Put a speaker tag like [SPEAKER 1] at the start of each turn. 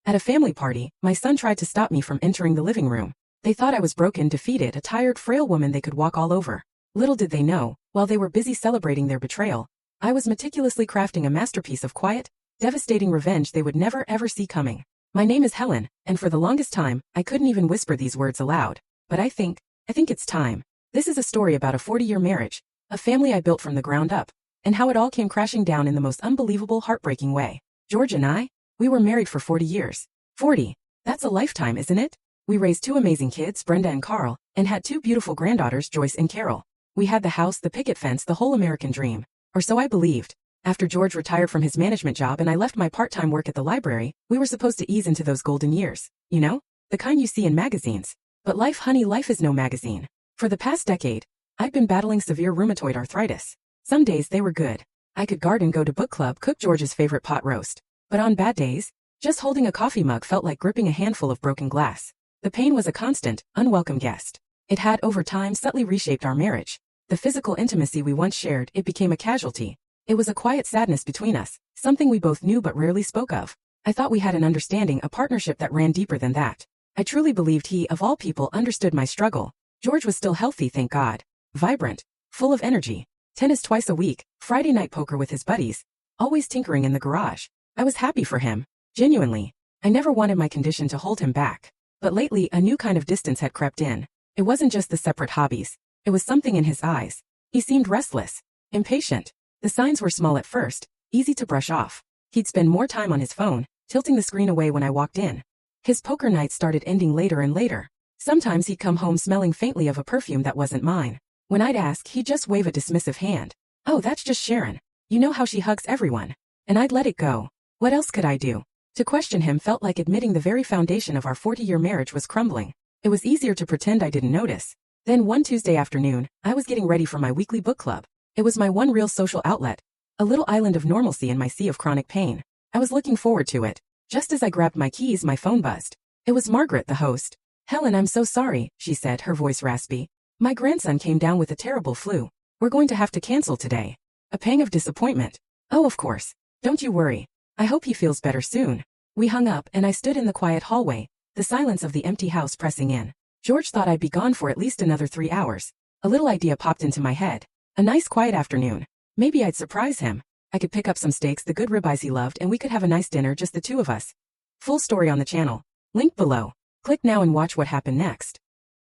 [SPEAKER 1] At a family party, my son tried to stop me from entering the living room. They thought I was broken, defeated, a tired, frail woman they could walk all over. Little did they know, while they were busy celebrating their betrayal, I was meticulously crafting a masterpiece of quiet, devastating revenge they would never ever see coming. My name is Helen, and for the longest time, I couldn't even whisper these words aloud. But I think it's time. This is a story about a 40-year marriage, a family I built from the ground up, and how it all came crashing down in the most unbelievable, heartbreaking way. George and I, we were married for 40 years. 40. That's a lifetime, isn't it? We raised two amazing kids, Brenda and Carl, and had two beautiful granddaughters, Joyce and Carol. We had the house, the picket fence, the whole American dream. Or so I believed. After George retired from his management job and I left my part-time work at the library, we were supposed to ease into those golden years. You know? The kind you see in magazines. But life, honey, life is no magazine. For the past decade, I've been battling severe rheumatoid arthritis. Some days they were good. I could garden, go to book club, cook George's favorite pot roast. But on bad days, just holding a coffee mug felt like gripping a handful of broken glass. The pain was a constant, unwelcome guest. It had, over time, subtly reshaped our marriage. The physical intimacy we once shared, it became a casualty. It was a quiet sadness between us, something we both knew but rarely spoke of. I thought we had an understanding, a partnership that ran deeper than that. I truly believed he, of all people, understood my struggle. George was still healthy, thank God. Vibrant. Full of energy. Tennis twice a week, Friday night poker with his buddies. Always tinkering in the garage. I was happy for him. Genuinely. I never wanted my condition to hold him back. But lately, a new kind of distance had crept in. It wasn't just the separate hobbies. It was something in his eyes. He seemed restless. Impatient. The signs were small at first, easy to brush off. He'd spend more time on his phone, tilting the screen away when I walked in. His poker nights started ending later and later. Sometimes he'd come home smelling faintly of a perfume that wasn't mine. When I'd ask, he'd just wave a dismissive hand. Oh, that's just Sharon. You know how she hugs everyone. And I'd let it go. What else could I do? To question him felt like admitting the very foundation of our 40-year marriage was crumbling. It was easier to pretend I didn't notice. Then one Tuesday afternoon, I was getting ready for my weekly book club. It was my one real social outlet, a little island of normalcy in my sea of chronic pain. I was looking forward to it. Just as I grabbed my keys, my phone buzzed. It was Margaret, the host. Helen, I'm so sorry, she said, her voice raspy. My grandson came down with a terrible flu. We're going to have to cancel today. A pang of disappointment. Oh, of course. Don't you worry. I hope he feels better soon. We hung up and I stood in the quiet hallway, the silence of the empty house pressing in. George thought I'd be gone for at least another 3 hours. A little idea popped into my head. A nice quiet afternoon. Maybe I'd surprise him. I could pick up some steaks, the good ribeyes he loved, and we could have a nice dinner, just the two of us. Full story on the channel. Link below. Click now and watch what happened next.